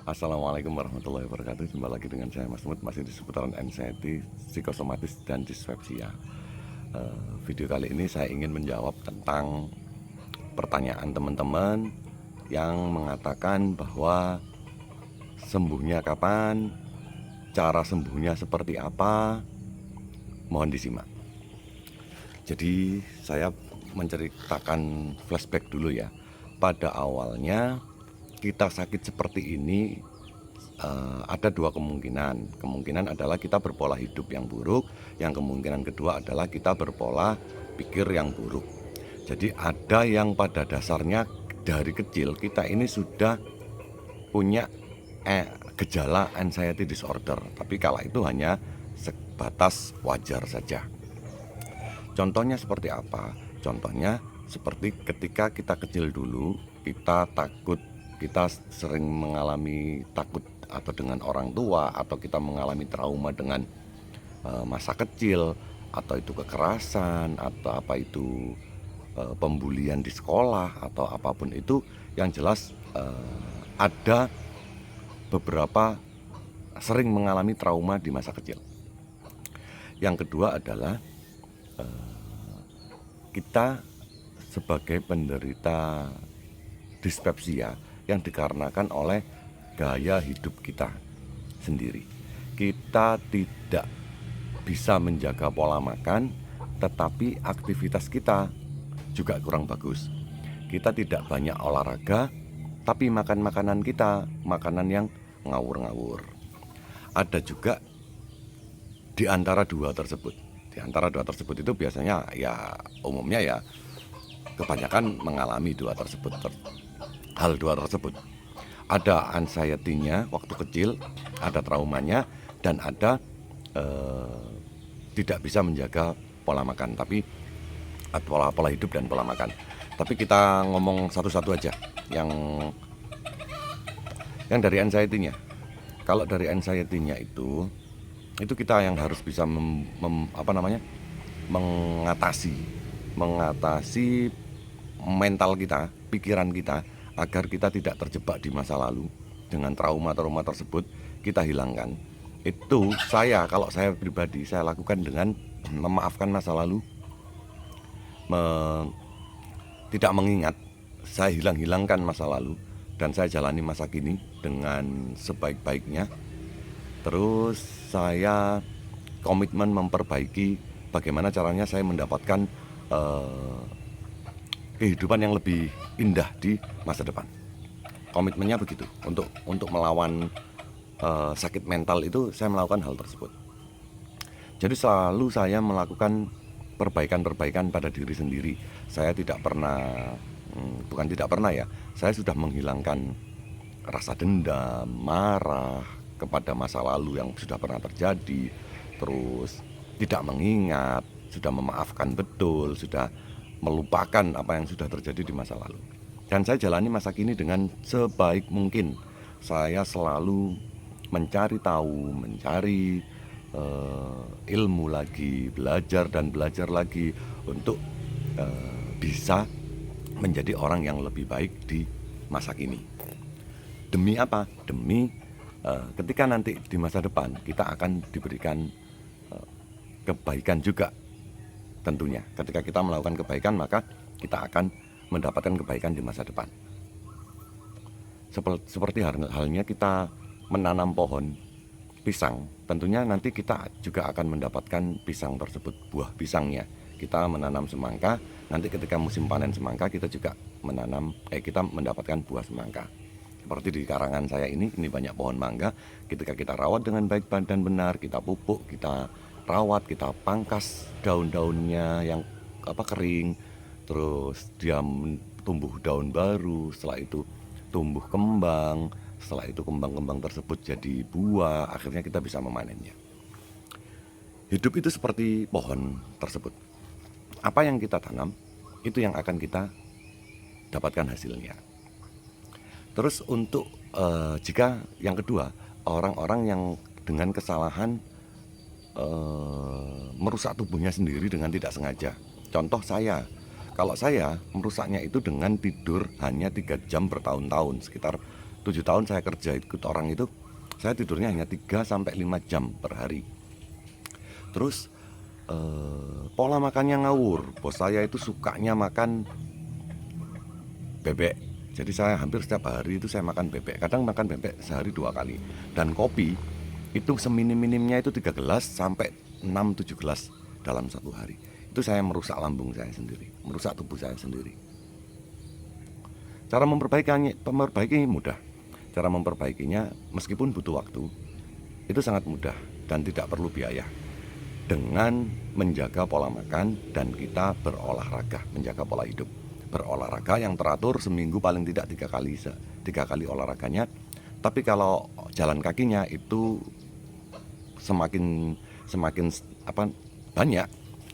Assalamualaikum warahmatullahi wabarakatuh. Jumpa lagi dengan saya Mas Mut, masih di seputaran anxiety, psikosomatis, dan dyspepsia. Video kali ini saya ingin menjawab tentang pertanyaan teman-teman yang mengatakan bahwa sembuhnya kapan, cara sembuhnya seperti apa. Mohon disimak. Jadi saya menceritakan flashback dulu ya. Pada awalnya kita sakit seperti ini, ada dua kemungkinan. Kemungkinan adalah kita berpola hidup yang buruk. Yang kemungkinan kedua adalah kita berpola pikir yang buruk. Jadi ada yang pada dasarnya dari kecil kita ini sudah punya gejala anxiety disorder, tapi kala itu hanya sebatas wajar saja. Contohnya seperti apa? Contohnya seperti ketika kita kecil dulu, kita takut, kita sering mengalami takut atau dengan orang tua, atau kita mengalami trauma dengan masa kecil, atau itu kekerasan, atau apa itu pembulian di sekolah, atau apapun itu, yang jelas ada beberapa sering mengalami trauma di masa kecil. Yang kedua adalah kita sebagai penderita dyspepsia yang dikarenakan oleh gaya hidup kita sendiri. Kita tidak bisa menjaga pola makan, tetapi aktivitas kita juga kurang bagus. Kita tidak banyak olahraga, tapi makan makanan kita makanan yang ngawur-ngawur. Ada juga di antara dua tersebut. Di antara dua tersebut itu biasanya ya umumnya ya kebanyakan mengalami hal dua tersebut. Ada anxiety-nya waktu kecil, ada traumanya, dan ada tidak bisa menjaga pola makan, tapi pola hidup dan pola makan. Tapi kita ngomong satu-satu aja. Yang dari anxiety-nya. Kalau dari anxiety-nya itu kita yang harus bisa mengatasi mental kita, pikiran kita, agar kita tidak terjebak di masa lalu dengan trauma-trauma tersebut. Kita hilangkan. Itu kalau saya pribadi, saya lakukan dengan memaafkan masa lalu, tidak mengingat. Saya hilangkan masa lalu dan saya jalani masa kini dengan sebaik-baiknya. Terus saya komitmen memperbaiki bagaimana caranya saya mendapatkan kehidupan yang lebih indah di masa depan. Komitmennya begitu. Untuk melawan sakit mental itu, saya melakukan hal tersebut. Jadi selalu saya melakukan perbaikan-perbaikan pada diri sendiri. Saya tidak pernah, bukan tidak pernah ya, saya sudah menghilangkan rasa dendam, marah kepada masa lalu yang sudah pernah terjadi. Terus tidak mengingat, sudah memaafkan betul, sudah melupakan apa yang sudah terjadi di masa lalu. Dan saya jalani masa kini dengan sebaik mungkin. Saya selalu mencari tahu, mencari ilmu lagi, belajar dan belajar lagi untuk bisa menjadi orang yang lebih baik di masa kini. Demi apa? Demi ketika nanti di masa depan kita akan diberikan kebaikan juga. Tentunya ketika kita melakukan kebaikan, maka kita akan mendapatkan kebaikan di masa depan. Seperti halnya kita menanam pohon pisang, tentunya nanti kita juga akan mendapatkan pisang tersebut, buah pisangnya. Kita menanam semangka, nanti ketika musim panen semangka kita juga kita mendapatkan buah semangka. Seperti di karangan saya ini banyak pohon mangga. Ketika kita rawat dengan baik dan benar, kita pupuk, kita rawat, kita pangkas daun-daunnya yang kering, terus dia tumbuh daun baru, setelah itu tumbuh kembang, setelah itu kembang-kembang tersebut jadi buah, akhirnya kita bisa memanennya. Hidup itu seperti pohon tersebut. Apa yang kita tanam, itu yang akan kita dapatkan hasilnya. Terus untuk jika yang kedua, orang-orang yang dengan kesalahan merusak tubuhnya sendiri dengan tidak sengaja. Contoh saya, kalau saya merusaknya itu dengan tidur hanya 3 jam bertahun-tahun, sekitar 7 tahun saya kerja ikut orang itu, saya tidurnya hanya 3 sampai 5 jam per hari. Terus pola makannya ngawur. Bos saya itu sukanya makan bebek. Jadi saya hampir setiap hari itu saya makan bebek. Kadang makan bebek sehari 2 kali. Dan kopi itu seminim-minimnya itu 3 gelas sampai 6-7 gelas dalam satu hari. Itu saya merusak lambung saya sendiri, merusak tubuh saya sendiri. Cara memperbaiki mudah. Cara memperbaikinya meskipun butuh waktu, itu sangat mudah dan tidak perlu biaya. Dengan menjaga pola makan dan kita berolahraga, menjaga pola hidup. Berolahraga yang teratur, seminggu paling tidak 3 kali olahraganya. Tapi kalau jalan kakinya itu semakin banyak.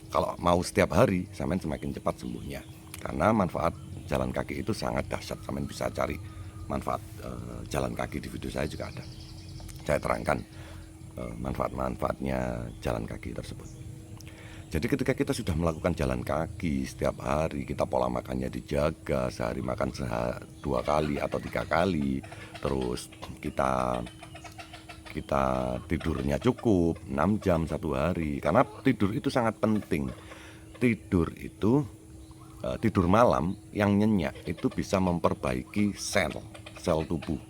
Kalau mau setiap hari, sampean semakin cepat sembuhnya. Karena manfaat jalan kaki itu sangat dahsyat. Sampean bisa cari manfaat jalan kaki di video saya juga ada. Saya terangkan manfaat-manfaatnya jalan kaki tersebut. Jadi ketika kita sudah melakukan jalan kaki setiap hari, kita pola makannya dijaga, sehari makan 2 kali atau 3 kali, terus kita tidurnya cukup 6 jam satu hari. Karena tidur itu sangat penting. Tidur malam yang nyenyak itu bisa memperbaiki sel tubuh.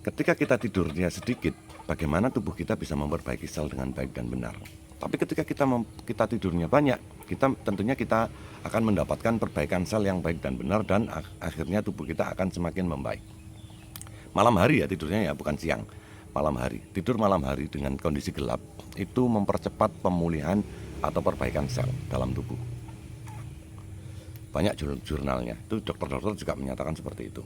Ketika kita tidurnya sedikit, bagaimana tubuh kita bisa memperbaiki sel dengan baik dan benar. Tapi ketika kita tidurnya banyak, tentunya kita akan mendapatkan perbaikan sel yang baik dan benar, dan akhirnya tubuh kita akan semakin membaik. Malam hari ya tidurnya, ya bukan siang. Malam hari, tidur malam hari dengan kondisi gelap itu mempercepat pemulihan atau perbaikan sel dalam tubuh. Banyak jurnalnya, itu dokter-dokter juga menyatakan seperti itu.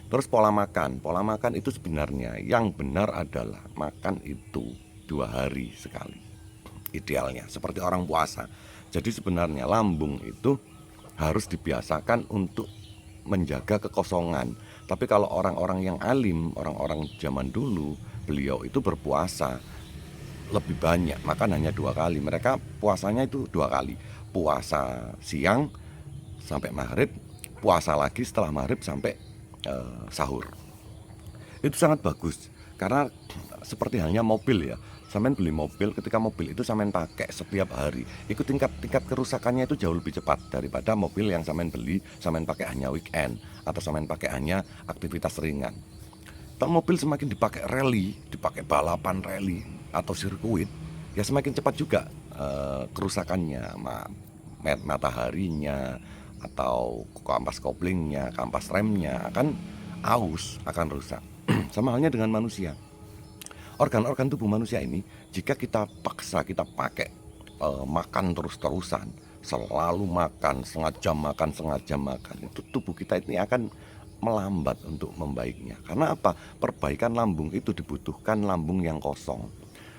Terus pola makan itu sebenarnya yang benar adalah makan itu 2 hari sekali, idealnya seperti orang puasa. Jadi sebenarnya lambung itu harus dibiasakan untuk menjaga kekosongan. Tapi kalau orang-orang yang alim, orang-orang zaman dulu, beliau itu berpuasa lebih banyak, makan hanya 2 kali. Mereka puasanya itu 2 kali, puasa siang sampai maghrib, puasa lagi setelah maghrib sampai sahur. Itu sangat bagus, karena seperti halnya mobil ya. Sampean beli mobil, ketika mobil itu sampean pakai setiap hari, itu tingkat kerusakannya itu jauh lebih cepat daripada mobil yang sampean beli, sampean pakai hanya weekend atau sampean pakai hanya aktivitas ringan. Kalau mobil semakin dipakai rally, dipakai balapan rally atau sirkuit, ya semakin cepat juga kerusakannya, mataharinya atau kampas koplingnya, kampas remnya akan aus, akan rusak. Sama halnya dengan manusia. Organ-organ tubuh manusia ini, jika kita paksa, kita pakai makan terus-terusan, selalu makan, setengah jam makan, itu tubuh kita ini akan melambat untuk membaiknya. Karena apa? Perbaikan lambung itu dibutuhkan lambung yang kosong.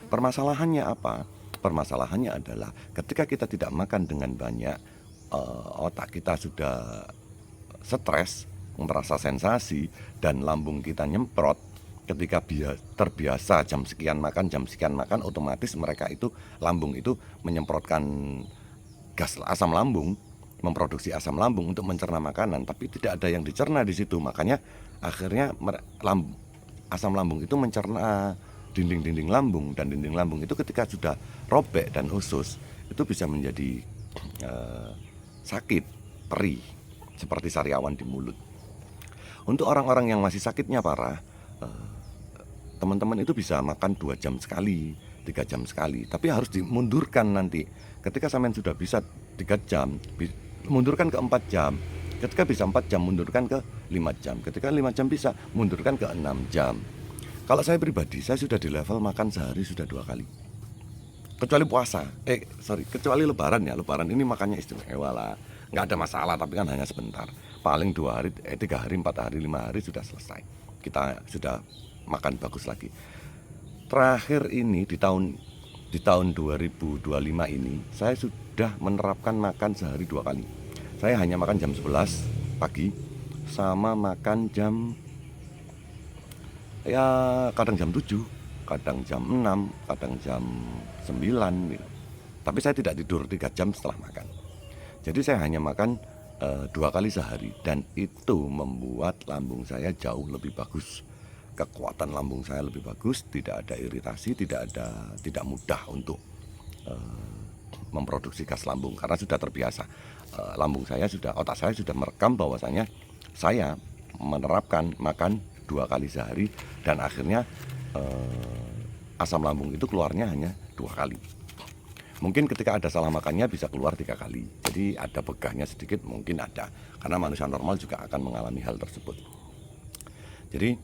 Permasalahannya apa? Permasalahannya adalah ketika kita tidak makan dengan banyak, otak kita sudah stres, merasa sensasi, dan lambung kita nyemprot. Ketika terbiasa jam sekian makan, otomatis mereka itu, lambung itu menyemprotkan gas asam lambung, memproduksi asam lambung untuk mencerna makanan, tapi tidak ada yang dicerna di situ. Makanya akhirnya asam lambung itu mencerna dinding-dinding lambung, dan dinding lambung itu ketika sudah robek dan usus, itu bisa menjadi sakit, perih, seperti sariawan di mulut. Untuk orang-orang yang masih sakitnya parah, teman-teman itu bisa makan 2 jam sekali, 3 jam sekali, tapi harus dimundurkan nanti. Ketika sampean sudah bisa 3 jam, mundurkan ke 4 jam. Ketika bisa 4 jam, mundurkan ke 5 jam. Ketika 5 jam bisa, mundurkan ke 6 jam. Kalau saya pribadi, saya sudah di level makan sehari sudah 2 kali. Kecuali puasa, kecuali lebaran ya. Lebaran ini makannya istimewa lah, nggak ada masalah, tapi kan hanya sebentar. Paling 2 hari, 3 hari, 4 hari, 5 hari sudah selesai. Kita sudah makan bagus lagi. Terakhir ini di tahun 2025 ini, saya sudah menerapkan makan sehari 2 kali. Saya hanya makan jam 11 pagi, sama makan jam, ya kadang jam 7, kadang jam 6, kadang jam 9 gitu. Tapi saya tidak tidur 3 jam setelah makan. Jadi saya hanya makan 2 kali sehari, dan itu membuat lambung saya jauh lebih bagus. Kekuatan lambung saya lebih bagus, tidak ada iritasi, tidak mudah untuk memproduksi gas lambung karena sudah terbiasa. Lambung saya sudah, otak saya sudah merekam bahwasanya saya menerapkan makan 2 kali sehari, dan akhirnya asam lambung itu keluarnya hanya 2 kali. Mungkin ketika ada salah makannya bisa keluar 3 kali. Jadi ada begahnya sedikit, mungkin ada. Karena manusia normal juga akan mengalami hal tersebut. Jadi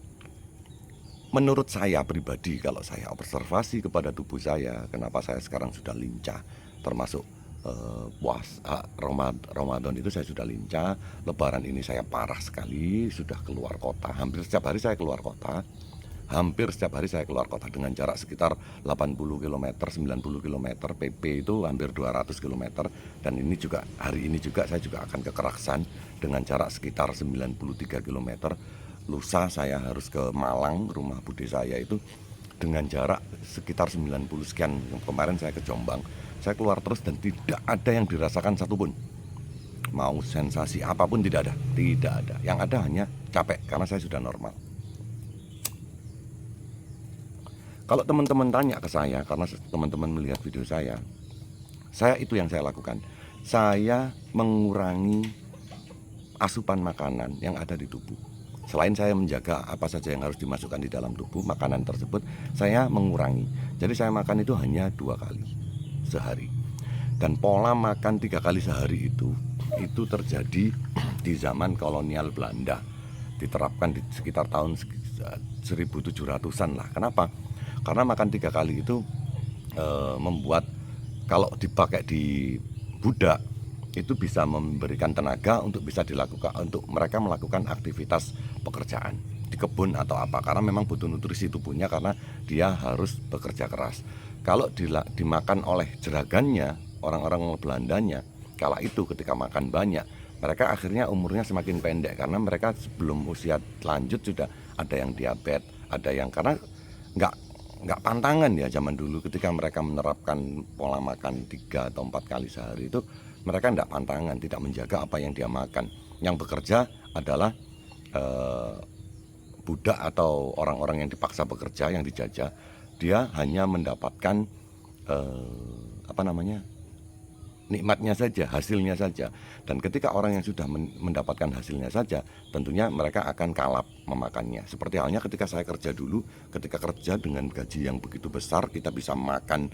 menurut saya pribadi, kalau saya observasi kepada tubuh saya, kenapa saya sekarang sudah lincah, termasuk Ramadan itu saya sudah lincah. Lebaran ini saya parah sekali, sudah keluar kota. Hampir setiap hari saya keluar kota. Dengan jarak sekitar 80 km, 90 km, PP itu hampir 200 km. Dan ini juga, hari ini juga saya juga akan ke Keraksan dengan jarak sekitar 93 km. Lusa saya harus ke Malang, rumah bude saya itu dengan jarak sekitar 90 sekian. Kemarin saya ke Jombang, saya keluar terus dan tidak ada yang dirasakan satupun. Mau sensasi apapun tidak ada. Yang ada hanya capek karena saya sudah normal. Kalau teman-teman tanya ke saya, karena teman-teman melihat video saya itu yang saya lakukan. Saya mengurangi asupan makanan yang ada di tubuh. Selain saya menjaga apa saja yang harus dimasukkan di dalam tubuh, makanan tersebut saya mengurangi. Jadi saya makan itu hanya 2 kali sehari. Dan pola makan 3 kali sehari itu terjadi di zaman kolonial Belanda. Diterapkan di sekitar tahun 1700-an lah. Kenapa? Karena makan 3 kali itu membuat, kalau dipakai di budak itu bisa memberikan tenaga untuk bisa dilakukan, untuk mereka melakukan aktivitas pekerjaan di kebun atau apa, karena memang butuh nutrisi tubuhnya karena dia harus bekerja keras. Kalau dimakan oleh jeragannya, orang-orang Belandanya kala itu ketika makan banyak, mereka akhirnya umurnya semakin pendek karena mereka sebelum usia lanjut sudah ada yang diabetes, ada yang karena nggak pantangan ya zaman dulu ketika mereka menerapkan pola makan 3 atau 4 kali sehari itu, mereka tidak pantangan, tidak menjaga apa yang dia makan. Yang bekerja adalah budak atau orang-orang yang dipaksa bekerja, yang dijajah. Dia hanya mendapatkan nikmatnya saja, hasilnya saja. Dan ketika orang yang sudah mendapatkan hasilnya saja, tentunya mereka akan kalap memakannya. Seperti halnya ketika saya kerja dulu, ketika kerja dengan gaji yang begitu besar, kita bisa makan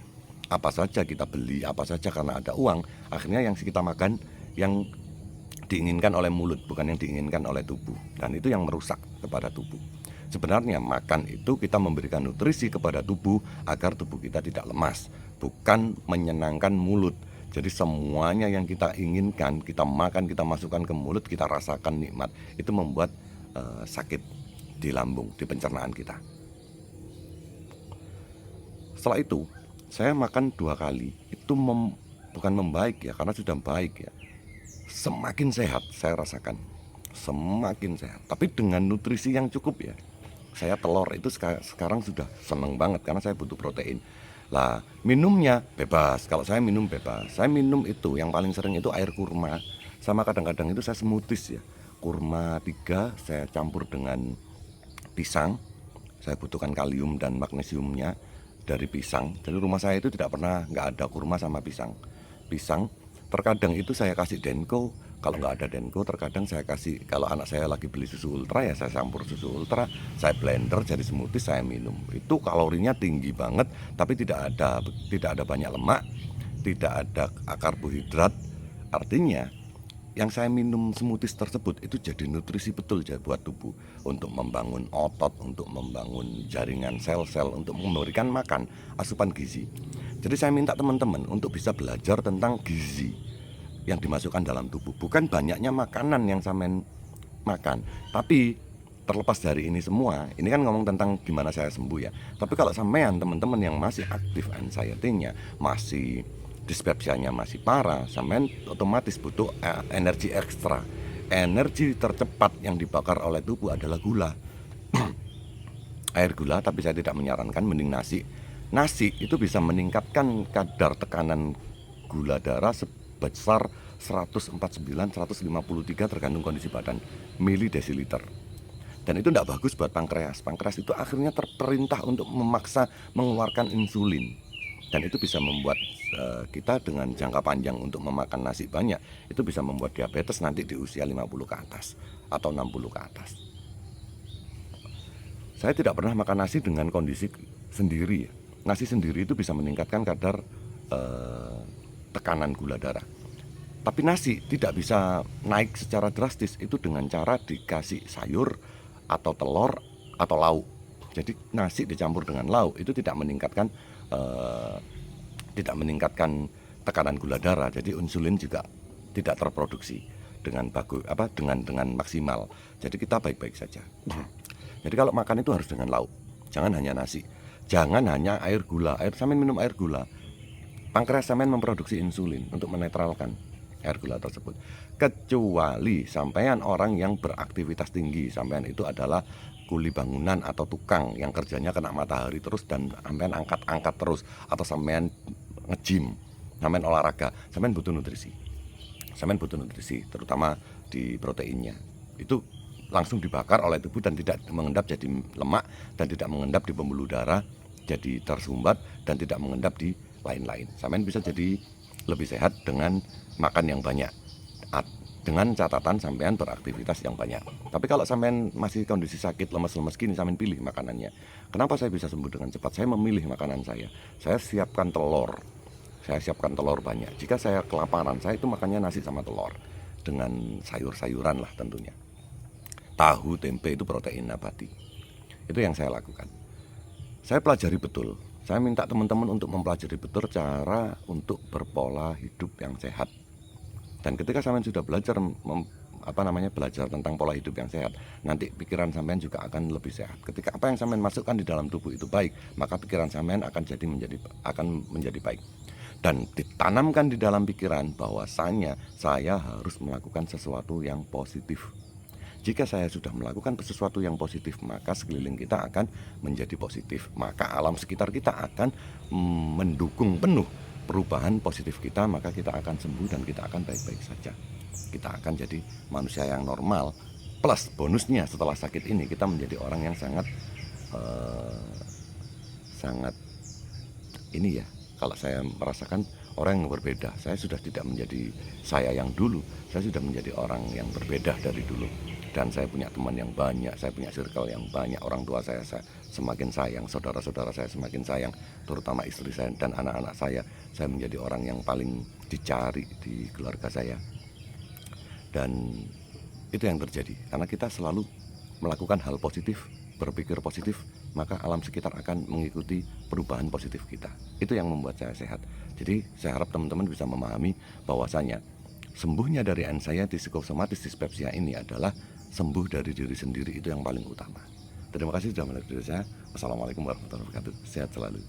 apa saja, kita beli apa saja karena ada uang. Akhirnya yang kita makan yang diinginkan oleh mulut, bukan yang diinginkan oleh tubuh. Dan itu yang merusak kepada tubuh. Sebenarnya makan itu kita memberikan nutrisi kepada tubuh agar tubuh kita tidak lemas, bukan menyenangkan mulut. Jadi semuanya yang kita inginkan, kita makan, kita masukkan ke mulut, kita rasakan nikmat. Itu membuat sakit di lambung, di pencernaan kita. Setelah itu, saya makan 2 kali. Itu bukan membaik ya, karena sudah baik ya. Semakin sehat saya rasakan, semakin sehat. Tapi dengan nutrisi yang cukup ya. Saya telur itu sekarang sudah seneng banget karena saya butuh protein. Lah, minumnya bebas. Kalau saya minum bebas. Saya minum itu yang paling sering itu air kurma. Sama kadang-kadang itu saya smoothies ya. Kurma 3 saya campur dengan pisang. Saya butuhkan kalium dan magnesiumnya dari pisang. Jadi rumah saya itu tidak pernah nggak ada kurma sama pisang. Pisang terkadang itu saya kasih Denko. Kalau nggak ada Denko, terkadang saya kasih, kalau anak saya lagi beli susu ultra ya saya campur susu ultra, saya blender jadi smoothie, saya minum. Itu kalorinya tinggi banget, tapi tidak ada banyak lemak, tidak ada karbohidrat. Artinya yang saya minum smoothies tersebut itu jadi nutrisi betul ya buat tubuh, untuk membangun otot, untuk membangun jaringan sel-sel, untuk memberikan makan asupan gizi. Jadi saya minta teman-teman untuk bisa belajar tentang gizi yang dimasukkan dalam tubuh, bukan banyaknya makanan yang sampean makan. Tapi terlepas dari ini semua, ini kan ngomong tentang gimana saya sembuh ya. Tapi kalau sampean teman-teman yang masih aktif anxiety-nya, masih dispepsianya masih parah, sampean otomatis butuh energi ekstra. Energi tercepat yang dibakar oleh tubuh adalah gula. Air gula, tapi saya tidak menyarankan, mending nasi. Nasi itu bisa meningkatkan kadar tekanan gula darah sebesar 149, 153 tergantung kondisi badan milidesiliter. Dan itu tidak bagus buat pankreas. Pankreas itu akhirnya terperintah untuk memaksa mengeluarkan insulin. Dan itu bisa membuat kita dengan jangka panjang untuk memakan nasi banyak, itu bisa membuat diabetes nanti di usia 50 ke atas atau 60 ke atas. Saya tidak pernah makan nasi dengan kondisi sendiri. Nasi sendiri itu bisa meningkatkan kadar tekanan gula darah. Tapi nasi tidak bisa naik secara drastis, itu dengan cara dikasih sayur atau telur atau lauk. Jadi nasi dicampur dengan lauk itu tidak meningkatkan tekanan gula darah. Jadi insulin juga tidak terproduksi dengan bagus dengan maksimal. Jadi kita baik-baik saja. Jadi kalau makan itu harus dengan lauk, jangan hanya nasi, jangan hanya air gula. Sampean minum air gula, pankreas sampean memproduksi insulin untuk menetralkan air gula tersebut. Kecuali sampean orang yang beraktivitas tinggi, sampean itu adalah kuli bangunan atau tukang yang kerjanya kena matahari terus dan sampean angkat-angkat terus, atau sampean nge-gym, sampean olahraga, sampean butuh nutrisi. Sampean butuh nutrisi, terutama di proteinnya. Itu langsung dibakar oleh tubuh dan tidak mengendap jadi lemak dan tidak mengendap di pembuluh darah jadi tersumbat dan tidak mengendap di lain-lain. Sampean bisa jadi lebih sehat dengan makan yang banyak, dengan catatan sampean beraktivitas yang banyak. Tapi kalau sampean masih kondisi sakit, lemes-lemes gini, sampean pilih makanannya. Kenapa saya bisa sembuh dengan cepat? Saya memilih makanan saya. Saya siapkan telur. Saya siapkan telur banyak. Jika saya kelaparan, saya itu makannya nasi sama telur dengan sayur-sayuran lah tentunya. Tahu, tempe itu protein nabati. Itu yang saya lakukan. Saya pelajari betul. Saya minta teman-teman untuk mempelajari betul cara untuk berpola hidup yang sehat. Dan ketika sampean sudah belajar belajar tentang pola hidup yang sehat, nanti pikiran sampean juga akan lebih sehat. Ketika apa yang sampean masukkan di dalam tubuh itu baik, maka pikiran sampean akan menjadi baik. Dan ditanamkan di dalam pikiran bahwasanya saya harus melakukan sesuatu yang positif. Jika saya sudah melakukan sesuatu yang positif, maka sekeliling kita akan menjadi positif. Maka alam sekitar kita akan mendukung penuh perubahan positif kita, maka kita akan sembuh dan kita akan baik-baik saja. Kita akan jadi manusia yang normal. Plus bonusnya setelah sakit ini kita menjadi orang yang sangat ini ya. Kalau saya merasakan orang yang berbeda, saya sudah tidak menjadi saya yang dulu. Saya sudah menjadi orang yang berbeda dari dulu. Dan saya punya teman yang banyak, saya punya circle yang banyak. Orang tua saya semakin sayang, saudara-saudara saya semakin sayang, terutama istri saya dan anak-anak saya. Saya menjadi orang yang paling dicari di keluarga saya. Dan itu yang terjadi karena kita selalu melakukan hal positif, berpikir positif, maka alam sekitar akan mengikuti perubahan positif kita. Itu yang membuat saya sehat. Jadi saya harap teman-teman bisa memahami bahwasanya sembuhnya dari anxiety psikosomatis dispepsia ini adalah sembuh dari diri sendiri, itu yang paling utama. Terima kasih sudah menonton video saya. Wassalamualaikum warahmatullahi wabarakatuh. Sehat selalu.